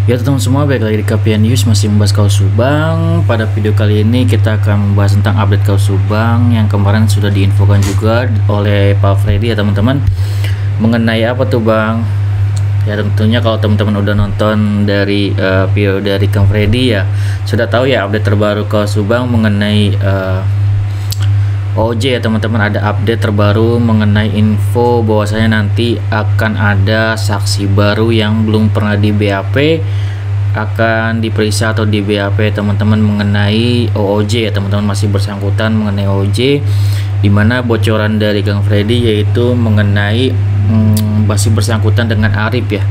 Ya teman-teman semua, balik lagi di KPN News, masih membahas Kaus Subang. Pada video kali ini kita akan membahas tentang update Kaus Subang yang kemarin sudah diinfokan juga oleh Pak Freddy ya teman-teman. Mengenai apa tuh Bang? Ya tentunya kalau teman-teman udah nonton dari video dari Kang Freddy ya sudah tahu ya update terbaru Kaus Subang mengenai OJ ya teman-teman. Ada update terbaru mengenai info bahwasanya nanti akan ada saksi baru yang belum pernah di BAP akan diperiksa atau di BAP teman-teman mengenai OOJ ya teman-teman, masih bersangkutan mengenai OOJ, dimana bocoran dari Kang Freddy yaitu mengenai masih bersangkutan dengan Arif ya,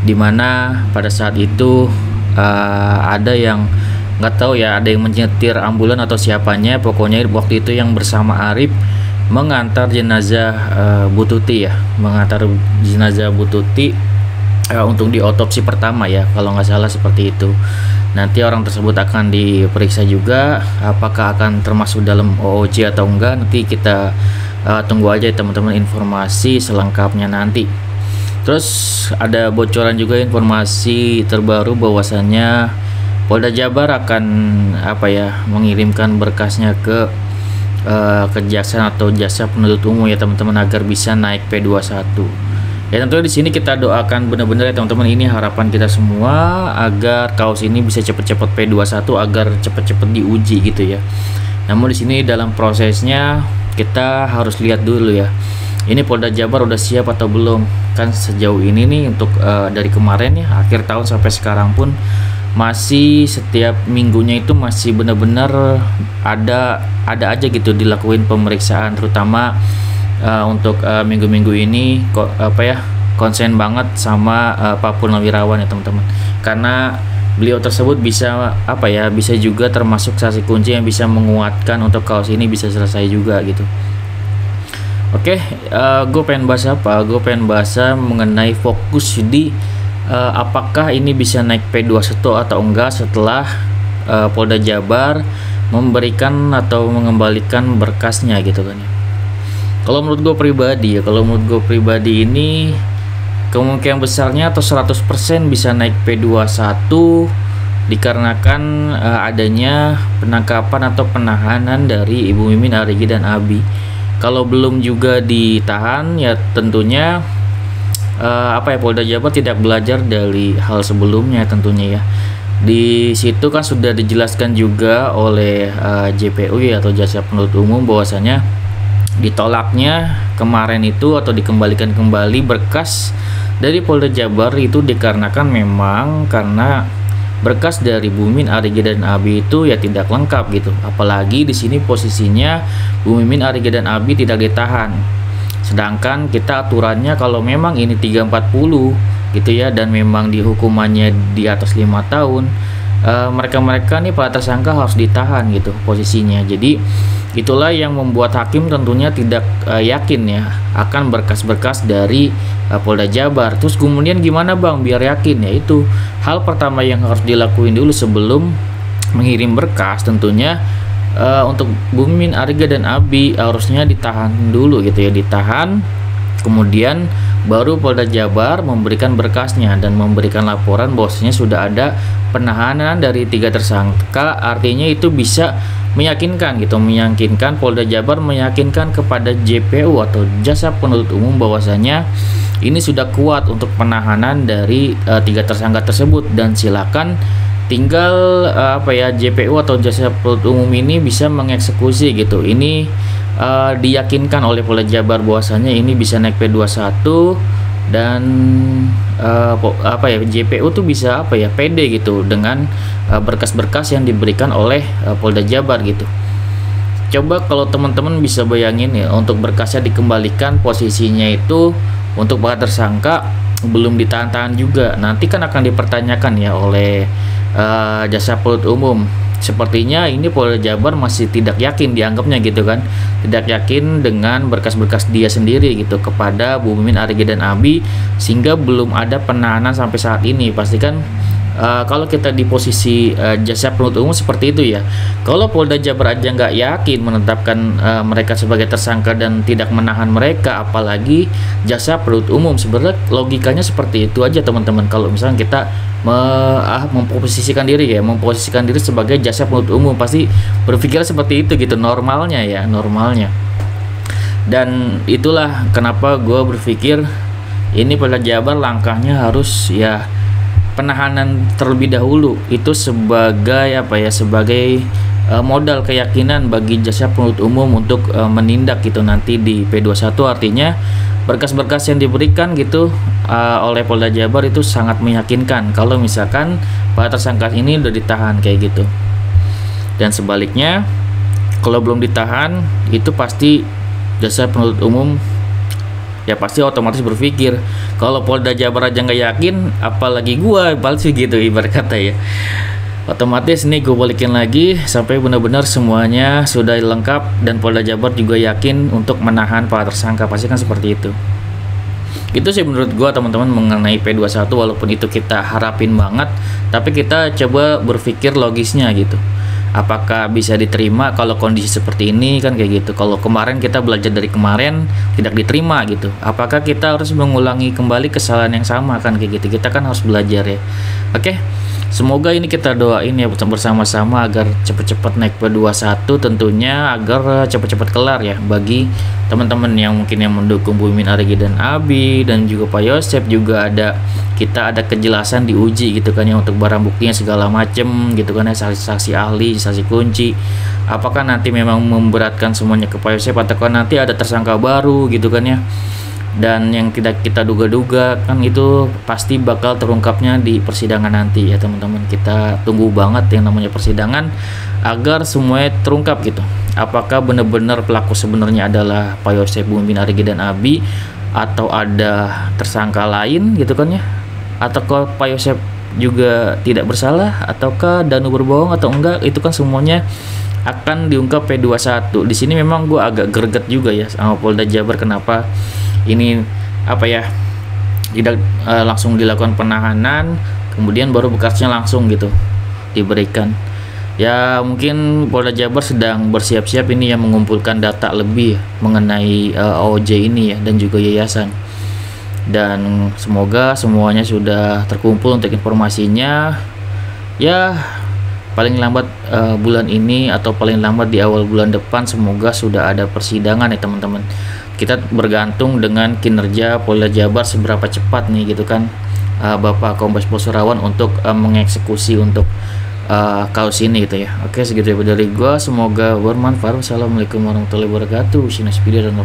dimana pada saat itu ada yang nggak tahu ya, ada yang menyetir ambulan atau siapanya, pokoknya waktu itu yang bersama Arif mengantar jenazah Bu Tuti ya, mengantar jenazah Bu Tuti untuk diotopsi pertama ya, kalau nggak salah seperti itu. Nanti orang tersebut akan diperiksa juga, apakah akan termasuk dalam OOJ atau enggak, nanti kita tunggu aja teman-teman informasi selengkapnya nanti. Terus ada bocoran juga informasi terbaru bahwasannya Polda Jabar akan mengirimkan berkasnya ke kejaksaan atau jasa penuntut umum ya teman-teman, agar bisa naik P21. Ya tentunya di sini kita doakan benar-benar ya teman-teman, ini harapan kita semua agar kaos ini bisa cepat-cepat P21 agar cepat-cepat diuji gitu ya. Namun di sini dalam prosesnya kita harus lihat dulu ya, ini Polda Jabar udah siap atau belum. Kan sejauh ini nih untuk dari kemarin ya, akhir tahun sampai sekarang pun masih setiap minggunya itu masih benar-benar ada aja gitu dilakuin pemeriksaan, terutama untuk minggu-minggu ini konsen banget sama Pak Purnawirawan ya teman-teman, karena beliau tersebut bisa bisa juga termasuk saksi kunci yang bisa menguatkan untuk kaos ini bisa selesai juga gitu. Oke, gue pengen bahas apa? Gue pengen bahas mengenai fokus di apakah ini bisa naik P21 atau enggak setelah Polda Jabar memberikan atau mengembalikan berkasnya gitu kan ya. Kalau menurut gue pribadi ini kemungkinan besarnya atau 100% bisa naik P21 dikarenakan adanya penangkapan atau penahanan dari Ibu Mimin, Arigi dan Abi. Kalau belum juga ditahan ya tentunya Polda Jabar tidak belajar dari hal sebelumnya tentunya ya. Di situ kan sudah dijelaskan juga oleh JPU ya, atau jasa penuntut umum, bahwasanya ditolaknya kemarin itu atau dikembalikan kembali berkas dari Polda Jabar itu dikarenakan memang karena berkas dari Bu Mimin, Arigi dan Abi itu ya tidak lengkap gitu. Apalagi di sini posisinya Bu Mimin, Arigi dan Abi tidak ditahan. Sedangkan kita aturannya kalau memang ini 340 gitu ya, dan memang dihukumannya di atas 5 tahun, mereka nih para tersangka harus ditahan gitu posisinya. Jadi itulah yang membuat hakim tentunya tidak yakin ya akan berkas-berkas dari Polda Jabar. Terus kemudian gimana Bang biar yakin? Ya itu hal pertama yang harus dilakuin dulu sebelum mengirim berkas, tentunya untuk Bu Mimin, Arga dan Abi harusnya ditahan dulu gitu ya, ditahan, kemudian baru Polda Jabar memberikan berkasnya dan memberikan laporan bahwasanya sudah ada penahanan dari 3 tersangka. Artinya itu bisa meyakinkan gitu, meyakinkan Polda Jabar, meyakinkan kepada JPU atau jasa penuntut umum bahwasanya ini sudah kuat untuk penahanan dari 3 tersangka tersebut, dan silakan tinggal JPU atau jasa penuntut umum ini bisa mengeksekusi gitu. Ini diyakinkan oleh Polda Jabar bahwasanya ini bisa naik P21, dan JPU tuh bisa pede gitu dengan berkas-berkas yang diberikan oleh Polda Jabar gitu. Coba kalau teman-teman bisa bayangin ya, untuk berkasnya dikembalikan posisinya itu untuk para tersangka belum ditahan-tahan juga, nanti kan akan dipertanyakan ya oleh jasa penuntut umum. Sepertinya ini Polda Jabar masih tidak yakin, dianggapnya gitu kan, tidak yakin dengan berkas-berkas dia sendiri gitu kepada Bu Mimin, Arigi dan Abi, sehingga belum ada penahanan sampai saat ini. Pastikan kalau kita di posisi jaksa penuntut umum seperti itu ya. Kalau Polda Jabar aja nggak yakin menetapkan mereka sebagai tersangka dan tidak menahan mereka, apalagi jaksa penuntut umum. Sebenarnya logikanya seperti itu aja teman-teman. Kalau misalnya kita memposisikan diri sebagai jaksa penuntut umum, pasti berpikir seperti itu gitu, normalnya. Dan itulah kenapa gue berpikir ini Polda Jabar langkahnya harus ya penahanan terlebih dahulu, itu sebagai sebagai modal keyakinan bagi jaksa penuntut umum untuk menindak gitu nanti di P21. Artinya berkas-berkas yang diberikan gitu oleh Polda Jabar itu sangat meyakinkan kalau misalkan para tersangka ini udah ditahan kayak gitu. Dan sebaliknya kalau belum ditahan, itu pasti jaksa penuntut umum ya pasti otomatis berpikir, kalau Polda Jabar aja nggak yakin, apalagi gua, palsu gitu ibarat kata ya. Otomatis nih gue balikin lagi sampai benar-benar semuanya sudah lengkap dan Polda Jabar juga yakin untuk menahan para tersangka, pasti kan seperti itu. Itu sih menurut gua teman-teman mengenai P21, walaupun itu kita harapin banget, tapi kita coba berpikir logisnya gitu. Apakah bisa diterima kalau kondisi seperti ini kan kayak gitu. Kalau kemarin kita belajar dari kemarin tidak diterima gitu, apakah kita harus mengulangi kembali kesalahan yang sama kan kayak gitu. Kita kan harus belajar ya. Oke, semoga ini kita doain ya bersama-sama agar cepat-cepat naik P21 tentunya, agar cepat-cepat kelar ya bagi teman-teman yang mungkin yang mendukung Bu Mimin Arigi dan Abi, dan juga Pak Yosep juga kita ada kejelasan diuji gitu kan ya, untuk barang buktinya segala macem gitu kan ya, saksi-saksi ahli, saksi kunci, apakah nanti memang memberatkan semuanya ke Pak Yosep ataukah nanti ada tersangka baru gitu kan ya. Dan yang tidak kita duga-duga kan itu pasti bakal terungkapnya di persidangan nanti ya teman-teman. Kita tunggu banget yang namanya persidangan agar semuanya terungkap gitu. Apakah benar-benar pelaku sebenarnya adalah Pak Yosep, Bu Mimin Arigi dan Abi, atau ada tersangka lain gitu kan ya, ataukah Pak Yosep juga tidak bersalah, ataukah Danu berbohong atau enggak, itu kan semuanya akan diungkap P21. Di sini memang gue agak greget juga ya sama Polda Jabar, kenapa ini tidak langsung dilakukan penahanan kemudian baru berkasnya langsung gitu diberikan. Ya mungkin Polda Jabar sedang bersiap-siap ini ya, mengumpulkan data lebih mengenai OJ ini ya, dan juga yayasan. Dan semoga semuanya sudah terkumpul untuk informasinya ya, paling lambat bulan ini atau paling lambat di awal bulan depan semoga sudah ada persidangan ya teman-teman. Kita bergantung dengan kinerja Polda Jabar seberapa cepat nih gitu kan, Bapak Kombes Pol Surawan untuk mengeksekusi untuk kasus ini gitu ya. Oke, segitu dari gua, semoga bermanfaat. Wassalamualaikum warahmatullahi wabarakatuh. Sinas video dan